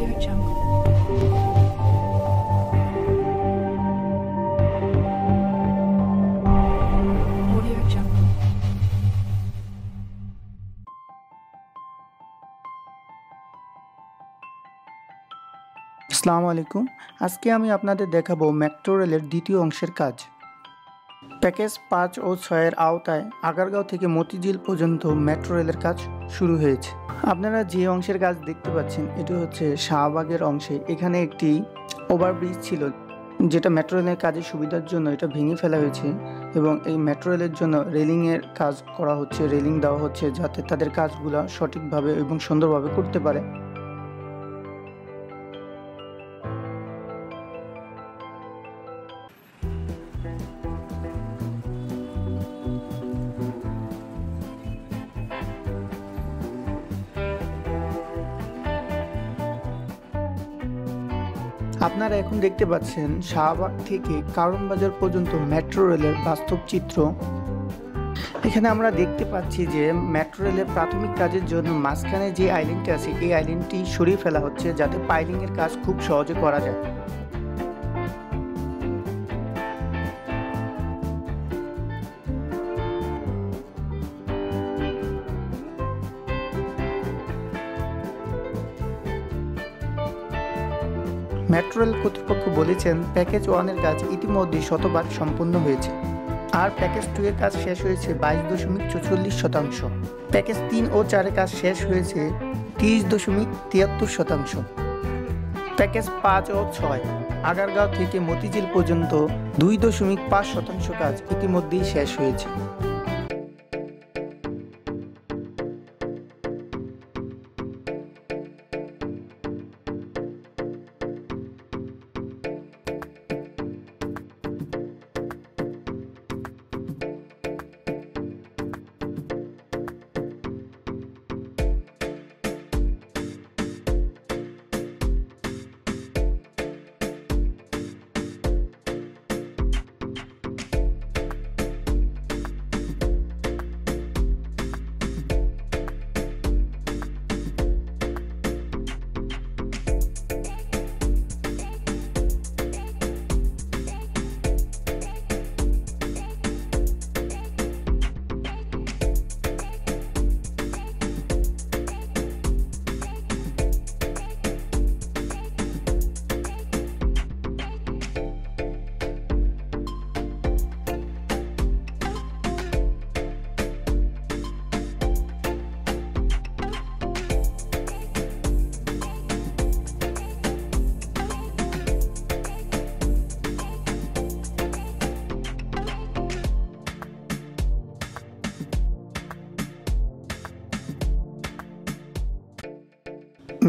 Audio Jungle. Audio Jungle. আসসালামু আলাইকুম। আজকে আমি আপনাদের দেখাবো মেট্রো রেলের দ্বিতীয় অংশের কাজ। প্যাকেজ 5 ও 6 এর আওতায় আগারগাঁও থেকে মতিঝিল পর্যন্ত মেট্রো রেলের কাজ শুরু হয়েছে। আপনারা যে অংশের কাজ দেখতে পাচ্ছেন এটি হচ্ছে শাহবাগের অংশে। এখানে একটি ওভারব্রিজ ছিল যেটা মেট্রো রেলের কাজের সুবিধার জন্য এটা ভেঙে ফেলা হয়েছে এবং এই মেট্রো রেলের জন্য রেলিংয়ের কাজ করা হচ্ছে, রেলিং দেওয়া হচ্ছে যাতে তাদের কাজগুলো সঠিকভাবে এবং সুন্দরভাবে করতে পারে। আপনারা এখন দেখতে পাচ্ছেন শাহবাগ থেকে কারণ বাজার পর্যন্ত মেট্রো রেলের বাস্তব চিত্র। এখানে আমরা দেখতে পাচ্ছি যে মেট্রো রেলের প্রাথমিক কাজের জন্য মাঝখানে যে আইল্যান্ডটি আছে এই আইল্যান্ডটি সরিয়ে ফেলা হচ্ছে যাতে পাইলিংয়ের কাজ খুব সহজে করা যায়। মেট্রো রেল কর্তৃপক্ষ বলেছেন প্যাকেজ 1 এর কাজ ইতিমধ্যে শতভাগ সম্পন্ন হয়েছে আর প্যাকেজ 2 এর কাজ শেষ হয়েছে 22.44%। প্যাকেজ 3 ও 4 এর কাজ শেষ হয়েছে 30.73%। প্যাকেজ 5 ও 6 আগারগাঁও থেকে মতিঝিল পর্যন্ত 2.5% কাজ ইতিমধ্যেই শেষ হয়েছে।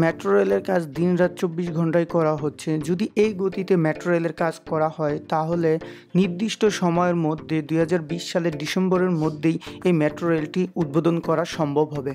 মেট্রো রেলের কাজ দিনরাত 24 ঘন্টায় করা হচ্ছে। যদি এই গতিতে মেট্রো রেলের কাজ করা হয় তাহলে নির্দিষ্ট সময়ের মধ্যে 2020 সালের ডিসেম্বরের মধ্যেই এই মেট্রো রেলটি উদ্বোধন করা সম্ভব হবে।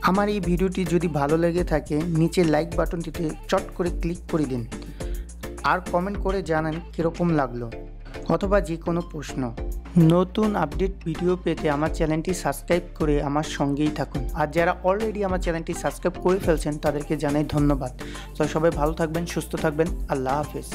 আমার এই ভিডিওটি যদি ভালো লেগে থাকে নিচে লাইক বাটনটিতে চট করে ক্লিক করে দিন আর কমেন্ট করে জানান কীরকম লাগলো অথবা যে কোনো প্রশ্ন। নতুন আপডেট ভিডিও পেতে আমার চ্যানেলটি সাবস্ক্রাইব করে আমার সঙ্গেই থাকুন। আর যারা অলরেডি আমার চ্যানেলটি সাবস্ক্রাইব করে ফেলছেন তাদেরকে জানাই ধন্যবাদ। তো সবাই ভালো থাকবেন, সুস্থ থাকবেন। আল্লাহ হাফেজ।